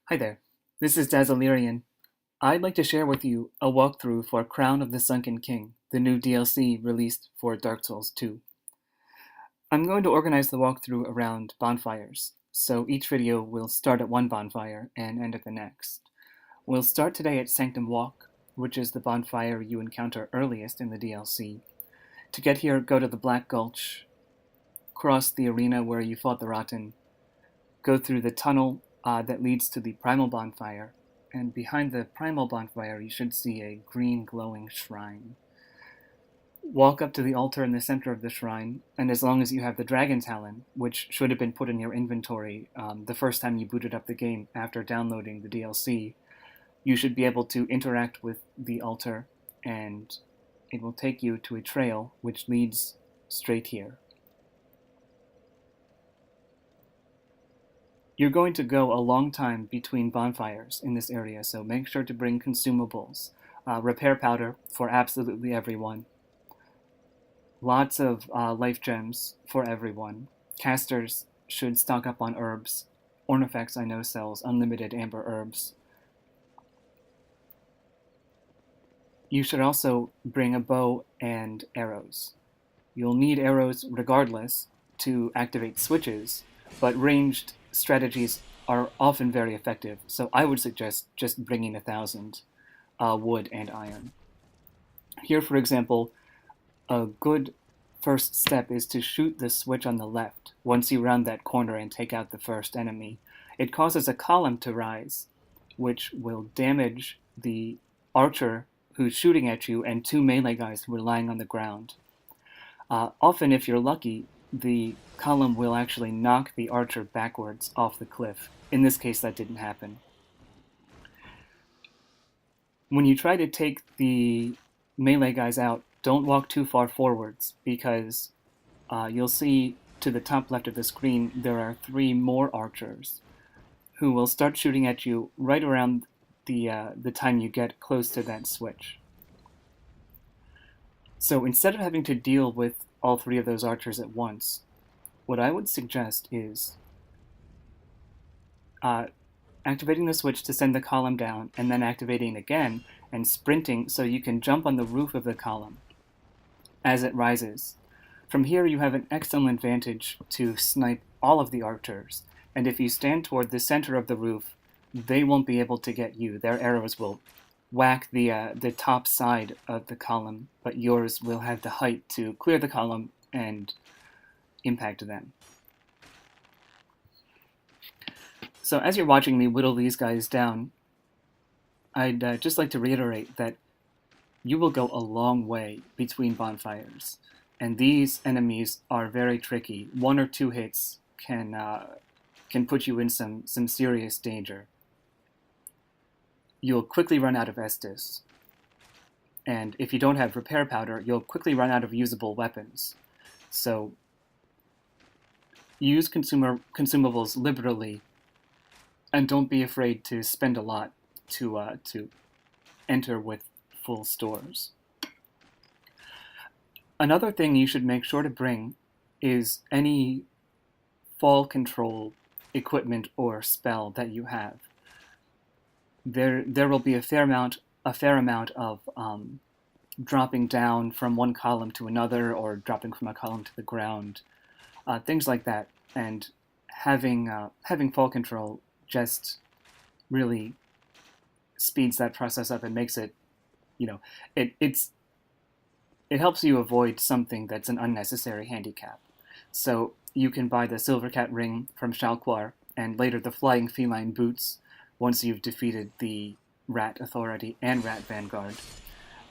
Hi there, this is Dazzlerian. I'd like to share with you a walkthrough for Crown of the Sunken King, the new DLC released for Dark Souls 2. I'm going to organize the walkthrough around bonfires, so each video will start at one bonfire and end at the next. We'll start today at Sanctum Walk, which is the bonfire you encounter earliest in the DLC. To get here, go to the Black Gulch, cross the arena where you fought the Rotten, go through the tunnel that leads to the Primal Bonfire, and behind the Primal Bonfire you should see a green glowing shrine. Walk up to the altar in the center of the shrine, and as long as you have the Dragon Talon, which should have been put in your inventory the first time you booted up the game after downloading the DLC, you should be able to interact with the altar, and it will take you to a trail which leads straight here. You're going to go a long time between bonfires in this area, so make sure to bring consumables. Repair powder for absolutely everyone. Lots of life gems for everyone. Casters should stock up on herbs. Ornifex I know sells unlimited amber herbs. You should also bring a bow and arrows. You'll need arrows regardless to activate switches, but ranged strategies are often very effective, so I would suggest just bringing 1,000 wood and iron. Here, for example, a good first step is to shoot the switch on the left once you round that corner and take out the first enemy. It causes a column to rise, which will damage the archer who's shooting at you and two melee guys who are lying on the ground. Often, if you're lucky, the column will actually knock the archer backwards off the cliff. In this case, that didn't happen. When you try to take the melee guys out, don't walk too far forwards, because you'll see to the top left of the screen there are 3 more archers who will start shooting at you right around the time you get close to that switch. So instead of having to deal with all 3 of those archers at once, what I would suggest is activating the switch to send the column down, and then activating again and sprinting so you can jump on the roof of the column as it rises. From here you have an excellent vantage to snipe all of the archers, and if you stand toward the center of the roof, they won't be able to get you. Their arrows will whack the top side of the column, but yours will have the height to clear the column and impact them. So as you're watching me whittle these guys down, I'd just like to reiterate that you will go a long way between bonfires, and these enemies are very tricky. 1 or 2 hits can put you in some serious danger. You'll quickly run out of Estus, and if you don't have repair powder, you'll quickly run out of usable weapons. So use consumables liberally, and don't be afraid to spend a lot to enter with full stores. Another thing you should make sure to bring is any fall control equipment or spell that you have. There will be a fair amount of dropping down from one column to another, or dropping from a column to the ground, things like that. And having fall control just really speeds that process up and makes it, it helps you avoid something that's an unnecessary handicap. So you can buy the Silver Cat Ring from Shalquar, and later the Flying Feline Boots once you've defeated the Rat Authority and Rat Vanguard.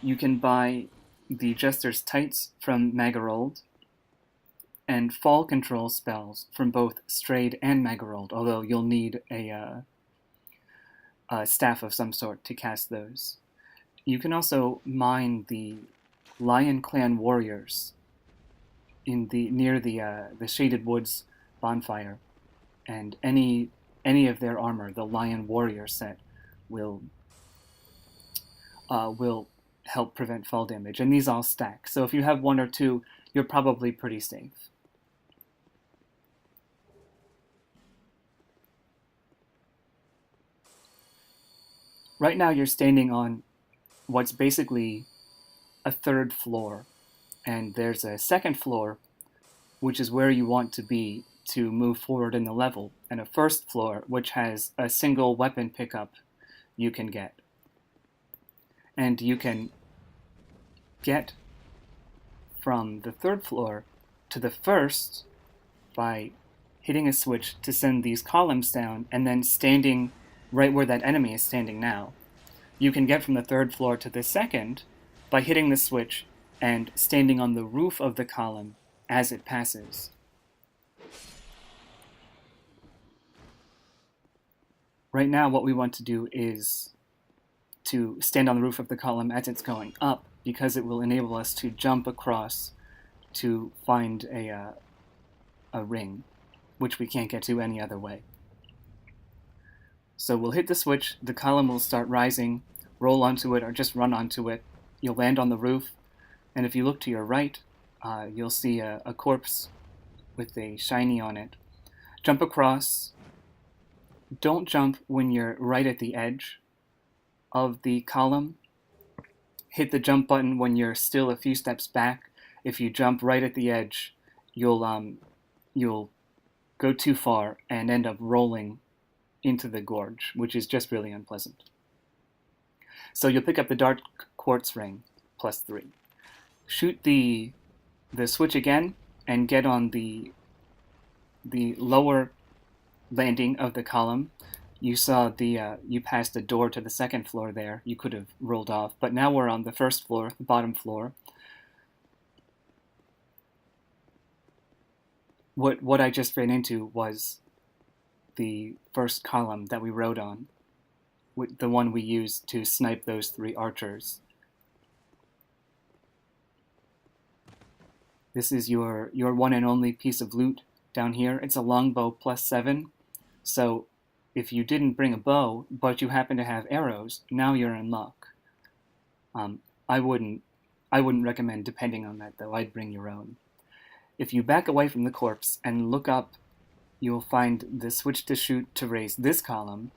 You can buy the Jester's Tights from Magarold, and fall control spells from both Strayed and Magarold, although you'll need a staff of some sort to cast those. You can also mine the Lion Clan warriors near the Shaded Woods bonfire, and any of their armor, the Lion Warrior set, will help prevent fall damage, and these all stack. So if you have 1 or 2, you're probably pretty safe. Right now you're standing on what's basically a third floor, and there's a second floor, which is where you want to be to move forward in the level, and a first floor, which has a single weapon pickup you can get. And you can get from the third floor to the first by hitting a switch to send these columns down, and then standing right where that enemy is standing now. You can get from the third floor to the second by hitting the switch and standing on the roof of the column as it passes. Right now, what we want to do is to stand on the roof of the column as it's going up, because it will enable us to jump across to find a ring, which we can't get to any other way. So we'll hit the switch, the column will start rising, roll onto it, or just run onto it. You'll land on the roof, and if you look to your right, you'll see a corpse with a shiny on it. Jump across. Don't jump when you're right at the edge of the column. Hit the jump button when you're still a few steps back. If you jump right at the edge, you'll go too far and end up rolling into the gorge, which is just really unpleasant. So you'll pick up the dark quartz ring, +3. Shoot the switch again and get on the lower landing of the column. You saw you passed the door to the second floor there. You could have rolled off, but now we're on the first floor, the bottom floor. What I just ran into was the first column that we rode on, the one we used to snipe those 3 archers. This is your one and only piece of loot down here. It's a longbow +7, so if you didn't bring a bow, but you happen to have arrows, now you're in luck. I wouldn't recommend depending on that, though. I'd bring your own. If you back away from the corpse and look up, you'll find the switch to shoot to raise this column,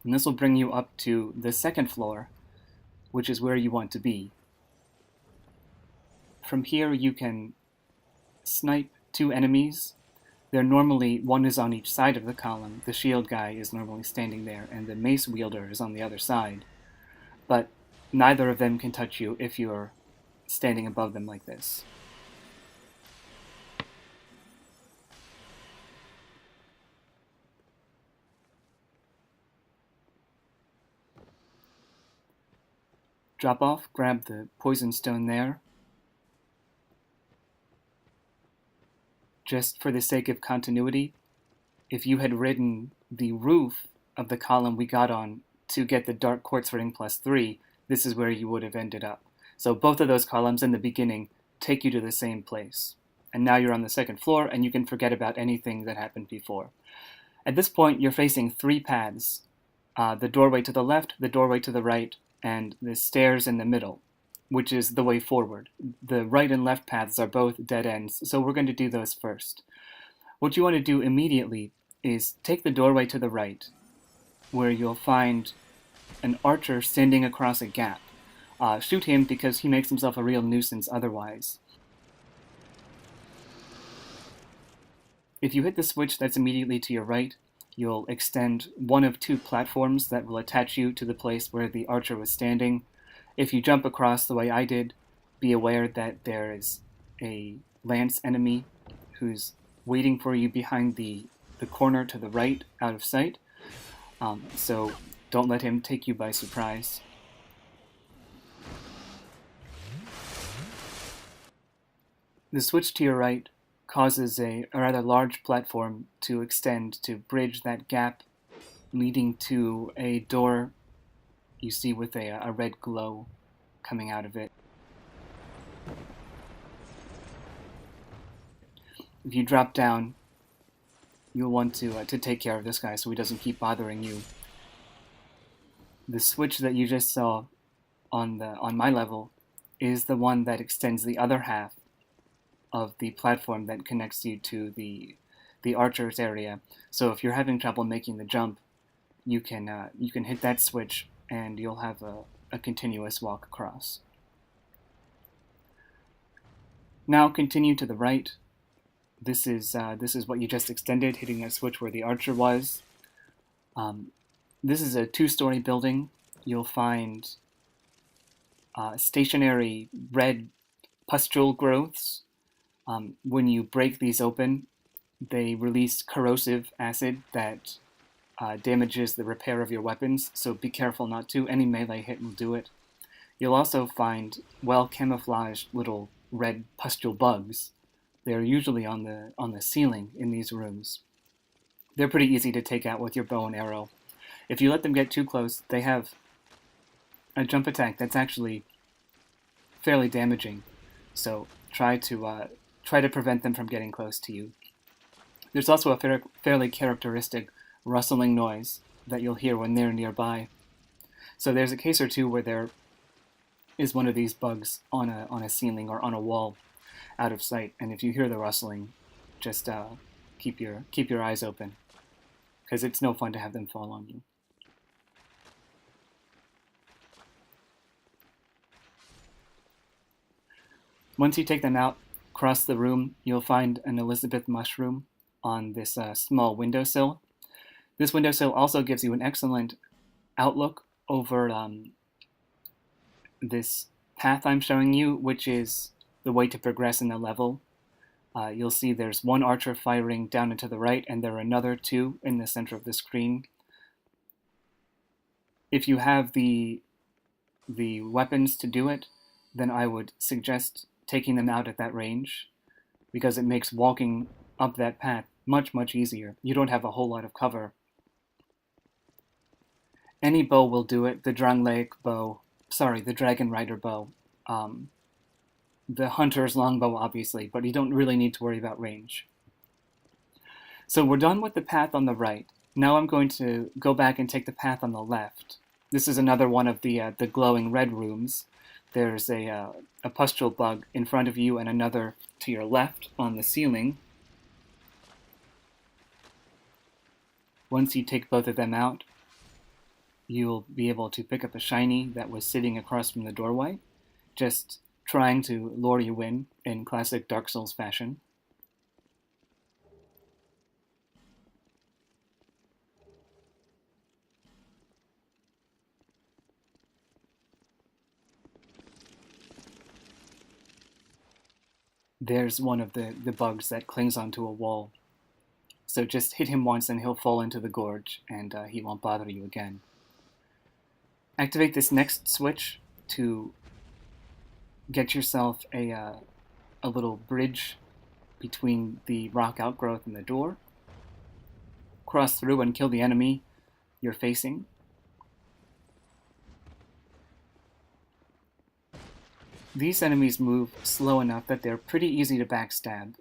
and this will bring you up to the second floor, which is where you want to be. From here you can snipe 2 enemies. They're normally, one is on each side of the column. The shield guy is normally standing there, and the mace wielder is on the other side. But neither of them can touch you if you're standing above them like this. Drop off, grab the poison stone there. Just for the sake of continuity, if you had ridden the roof of the column we got on to get the dark quartz ring +3, this is where you would have ended up. So both of those columns in the beginning take you to the same place. And now you're on the second floor, and you can forget about anything that happened before. At this point, you're facing 3 paths. The doorway to the left, the doorway to the right, and the stairs in the middle, which is the way forward. The right and left paths are both dead ends, so we're going to do those first. What you want to do immediately is take the doorway to the right, where you'll find an archer standing across a gap. Shoot him because he makes himself a real nuisance otherwise. If you hit the switch that's immediately to your right, you'll extend one of 2 platforms that will attach you to the place where the archer was standing. If you jump across the way I did, be aware that there is a lance enemy who's waiting for you behind the corner to the right, out of sight. So don't let him take you by surprise. The switch to your right causes a rather large platform to extend to bridge that gap leading to a door you see with a red glow coming out of it. If you drop down, you'll want to take care of this guy so he doesn't keep bothering you. The switch that you just saw on my level is the one that extends the other half of the platform that connects you to the archer's area. So if you're having trouble making the jump, you can hit that switch and you'll have a continuous walk across. Now continue to the right. This is what you just extended, hitting that switch where the archer was. This is a 2-story building. You'll find stationary red pustule growths. When you break these open, they release corrosive acid that damages the repair of your weapons, so be careful not to. Any melee hit will do it. You'll also find well-camouflaged little red pustule bugs. They're usually on the ceiling in these rooms. They're pretty easy to take out with your bow and arrow. If you let them get too close, they have a jump attack that's actually fairly damaging. So try to prevent them from getting close to you. There's also a fairly characteristic rustling noise that you'll hear when they're nearby. So there's a case or two where there is one of these bugs on a ceiling or on a wall out of sight, and if you hear the rustling, just keep your eyes open, because it's no fun to have them fall on you. Once you take them out, across the room, you'll find an Elizabeth mushroom on this small windowsill. This windowsill also gives you an excellent outlook over this path I'm showing you, which is the way to progress in the level. You'll see there's one archer firing down and to the right, and there are another 2 in the center of the screen. If you have the weapons to do it, then I would suggest taking them out at that range, because it makes walking up that path much, much easier. You don't have a whole lot of cover. Any bow will do it. The Dragon Rider bow. The Hunter's longbow, obviously, but you don't really need to worry about range. So we're done with the path on the right. Now I'm going to go back and take the path on the left. This is another one of the glowing red rooms. There's a pustule bug in front of you and another to your left on the ceiling. Once you take both of them out, you'll be able to pick up a shiny that was sitting across from the doorway, just trying to lure you in classic Dark Souls fashion. There's one of the bugs that clings onto a wall. So just hit him once and he'll fall into the gorge, and he won't bother you again. Activate this next switch to get yourself a little bridge between the rock outgrowth and the door. Cross through and kill the enemy you're facing. These enemies move slow enough that they're pretty easy to backstab.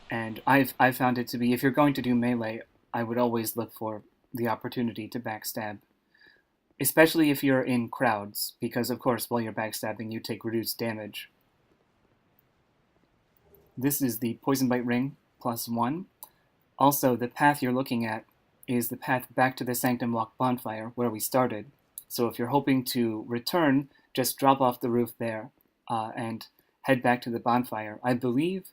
And I've found it to be, if you're going to do melee, I would always look for the opportunity to backstab. Especially if you're in crowds, because of course while you're backstabbing you take reduced damage. This is the Poison Bite Ring, +1. Also, the path you're looking at is the path back to the Sanctum Walk bonfire, where we started. So if you're hoping to return, just drop off the roof there and head back to the bonfire. I believe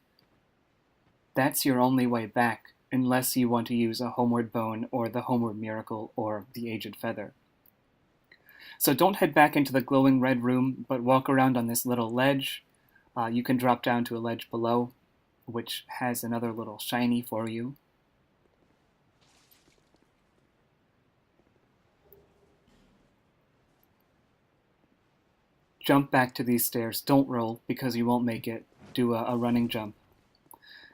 that's your only way back, unless you want to use a Homeward Bone or the Homeward Miracle or the Aged Feather. So don't head back into the glowing red room, but walk around on this little ledge. You can drop down to a ledge below, which has another little shiny for you. Jump back to these stairs. Don't roll, because you won't make it. Do a running jump.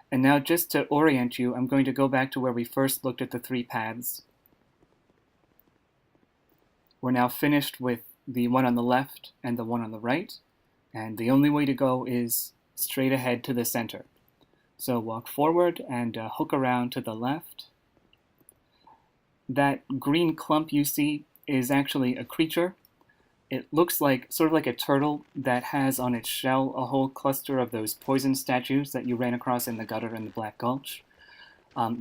And now, just to orient you, I'm going to go back to where we first looked at the 3 paths. We're now finished with the one on the left and the one on the right, and the only way to go is straight ahead to the center. So walk forward and hook around to the left. That green clump you see is actually a creature. It looks like sort of like a turtle that has on its shell a whole cluster of those poison statues that you ran across in the gutter in the Black Gulch.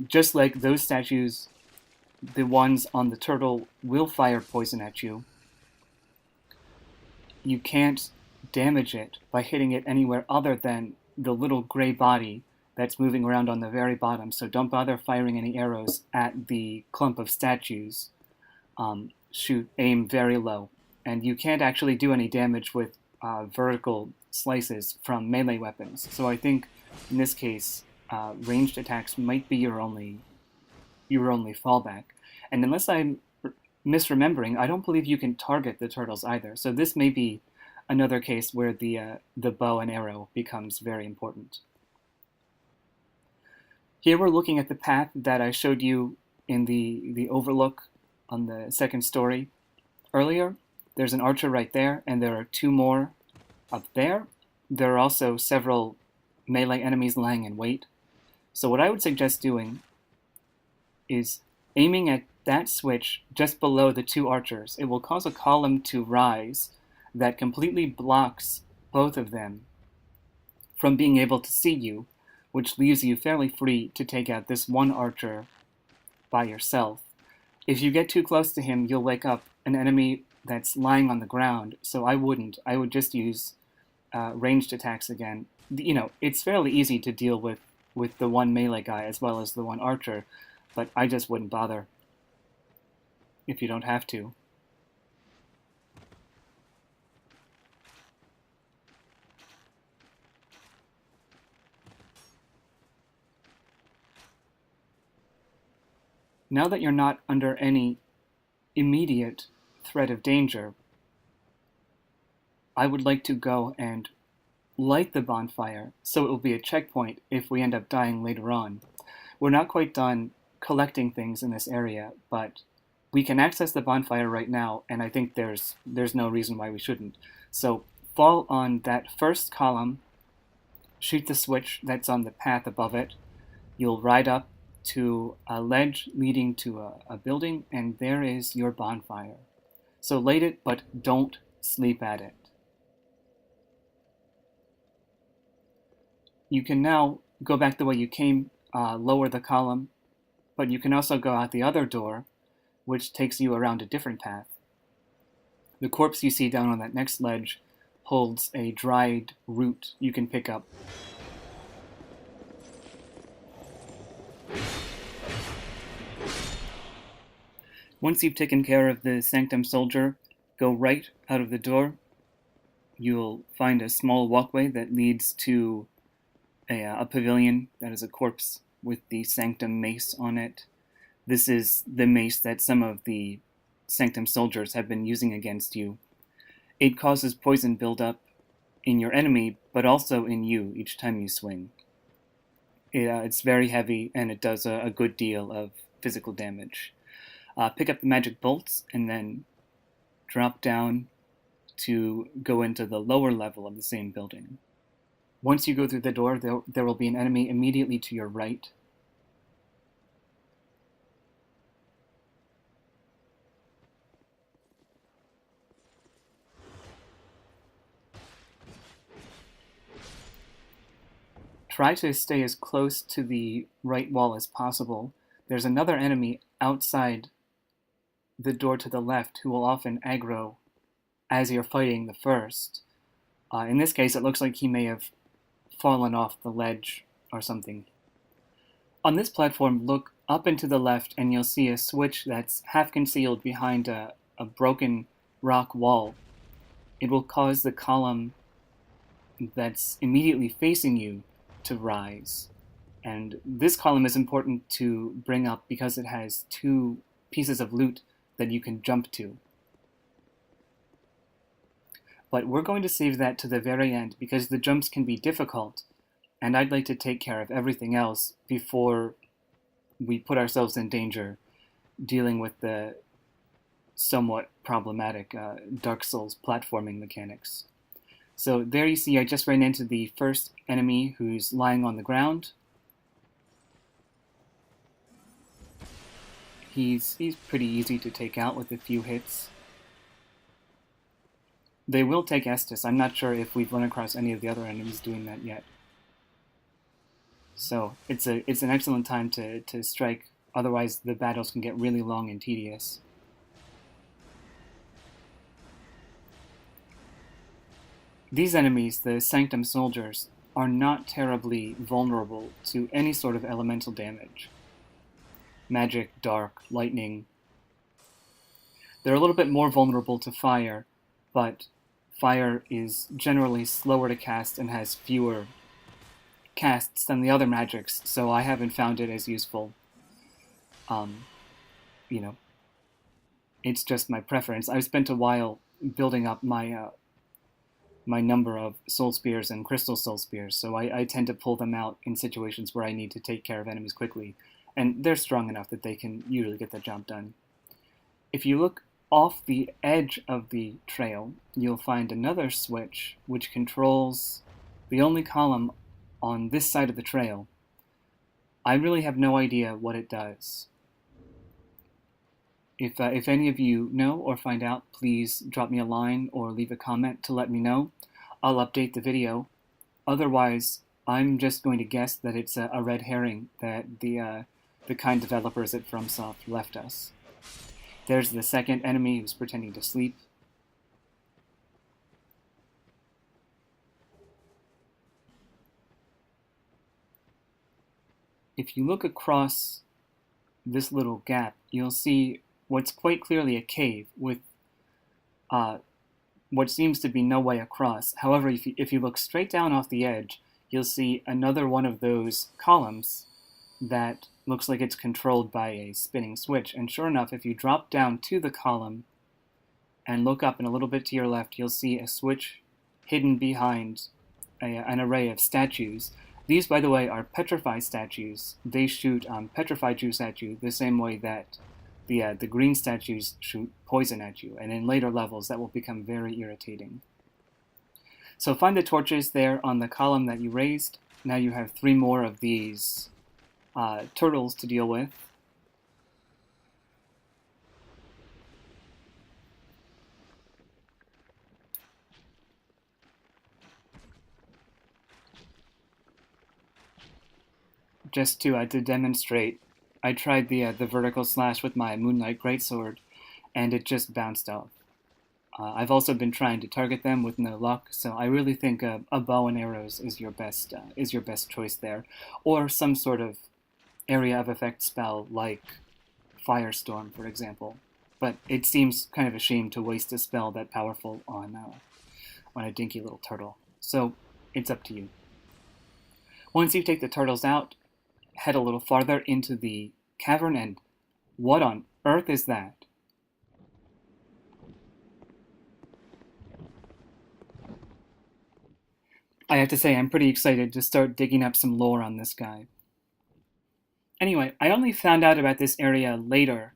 Just like those statues the ones on the turtle will fire poison at you. You can't damage it by hitting it anywhere other than the little gray body that's moving around on the very bottom, so don't bother firing any arrows at the clump of statues. Aim very low. And you can't actually do any damage with vertical slices from melee weapons. So I think in this case, ranged attacks might be your only fallback. And unless I'm misremembering, I don't believe you can target the turtles either. So this may be another case where the bow and arrow becomes very important. Here we're looking at the path that I showed you in the overlook on the second story earlier. There's an archer right there, and there are two more up there. There are also several melee enemies lying in wait. So what I would suggest doing is aiming at that switch just below the two archers. It will cause a column to rise that completely blocks both of them from being able to see you, which leaves you fairly free to take out this one archer by yourself. If you get too close to him, you'll wake up an enemy that's lying on the ground, so I wouldn't. I would just use ranged attacks again. You know, it's fairly easy to deal with the one melee guy as well as the one archer, but I just wouldn't bother if you don't have to. Now that you're not under any immediate threat of danger, I would like to go and light the bonfire so it will be a checkpoint if we end up dying later on. We're not quite done collecting things in this area, but we can access the bonfire right now, and I think there's no reason why we shouldn't. So fall on that first column, shoot the switch that's on the path above it. You'll ride up to a ledge leading to a building, and there is your bonfire. So light it, but don't sleep at it. You can now go back the way you came, lower the column, but you can also go out the other door, which takes you around a different path. The corpse you see down on that next ledge holds a dried root you can pick up. Once you've taken care of the Sanctum soldier, go right out of the door. You'll find a small walkway that leads to a pavilion that is a corpse with the Sanctum mace on it. This is the mace that some of the Sanctum soldiers have been using against you. It causes poison buildup in your enemy, but also in you each time you swing. It's very heavy, and it does a good deal of physical damage. Pick up the magic bolts, and then drop down to go into the lower level of the same building. Once you go through the door, there will be an enemy immediately to your right. Try to stay as close to the right wall as possible. There's another enemy outside the door to the left who will often aggro as you're fighting the first. In this case, it looks like he may have fallen off the ledge or something. On this platform, look up and to the left, and you'll see a switch that's half concealed behind a broken rock wall. It will cause the column that's immediately facing you to rise. And this column is important to bring up because it has two pieces of loot that you can jump to. But we're going to save that to the very end because the jumps can be difficult, and I'd like to take care of everything else before we put ourselves in danger dealing with the somewhat problematic Dark Souls platforming mechanics. So there you see I just ran into the first enemy who's lying on the ground. He's pretty easy to take out with a few hits. They will take Estus. I'm not sure if we've run across any of the other enemies doing that yet. So it's an excellent time to strike otherwise the battles can get really long and tedious. These enemies, the Sanctum soldiers, are not terribly vulnerable to any sort of elemental damage. Magic, dark, lightning. They're a little bit more vulnerable to fire, but fire is generally slower to cast and has fewer casts than the other magics, so I haven't found it as useful. You know, it's just my preference. I've spent a while building up my my number of soul spears and crystal soul spears, so I tend to pull them out in situations where I need to take care of enemies quickly, and they're strong enough that they can usually get the job done. If you look off the edge of the trail, you'll find another switch which controls the only column on this side of the trail. I really have no idea what it does. If any of you know or find out, please drop me a line or leave a comment to let me know. I'll update the video. Otherwise, I'm just going to guess that it's a red herring that the kind developers at FromSoft left us. There's the second enemy who's pretending to sleep. If you look across this little gap, you'll see what's quite clearly a cave with what seems to be no way across. However, if you look straight down off the edge, you'll see another one of those columns that looks like it's controlled by a spinning switch. And sure enough, if you drop down to the column and look up and a little bit to your left, you'll see a switch hidden behind an array of statues. These, by the way, are petrified statues. They shoot petrified juice at you the same way that the green statues shoot poison at you, and in later levels that will become very irritating. So find the torches there on the column that you raised. Now you have 3 more of these turtles to deal with. Just to demonstrate, I tried the vertical slash with my Moonlight Greatsword, and it just bounced off. I've also been trying to target them with no luck, so I really think a bow and arrows is your best choice there, or some sort of area of effect spell like Firestorm, for example. But it seems kind of a shame to waste a spell that powerful on a dinky little turtle. So it's up to you. Once you take the turtles out, head a little farther into the cavern, and what on earth is that? I have to say, I'm pretty excited to start digging up some lore on this guy. Anyway, I only found out about this area later,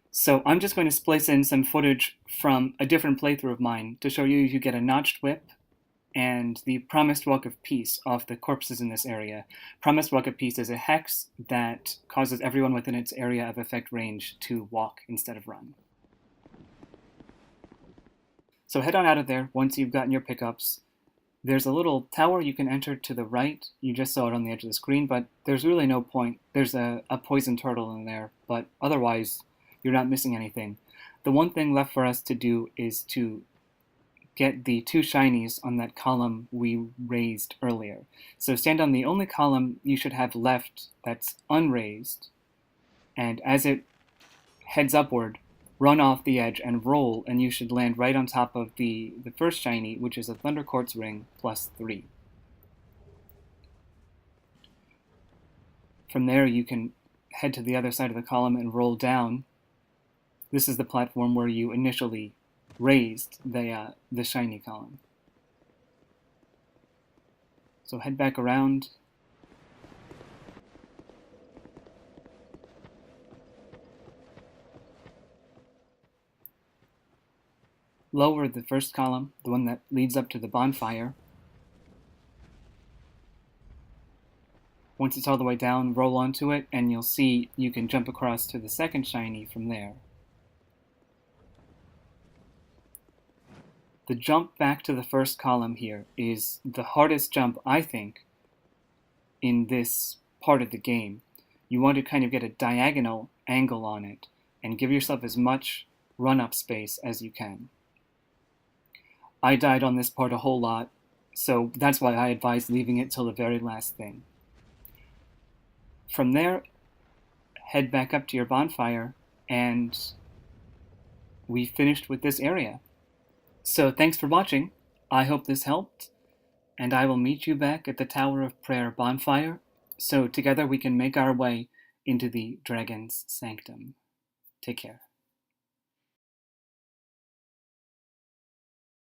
so I'm just going to splice in some footage from a different playthrough of mine to show you get a notched whip and the Promised Walk of Peace off the corpses in this area. Promised Walk of Peace is a hex that causes everyone within its area of effect range to walk instead of run. So head on out of there once you've gotten your pickups. There's a little tower you can enter to the right. You just saw it on the edge of the screen, but there's really no point. There's a poison turtle in there, but otherwise you're not missing anything. The one thing left for us to do is to get the 2 shinies on that column we raised earlier. So stand on the only column you should have left that's unraised, and as it heads upward, run off the edge and roll, and you should land right on top of the first shiny, which is a Thunder Quartz ring plus 3. From there you can head to the other side of the column and roll down. This is the platform where you initially raised the shiny column. So head back around. Lower the first column, the one that leads up to the bonfire. Once it's all the way down, roll onto it, and you'll see you can jump across to the second shiny from there. The jump back to the first column here is the hardest jump, I think, in this part of the game. You want to kind of get a diagonal angle on it and give yourself as much run-up space as you can. I died on this part a whole lot, so that's why I advise leaving it till the very last thing. From there, head back up to your bonfire, and we finished with this area. So thanks for watching. I hope this helped, and I will meet you back at the Tower of Prayer bonfire, so together we can make our way into the Dragon's Sanctum. Take care.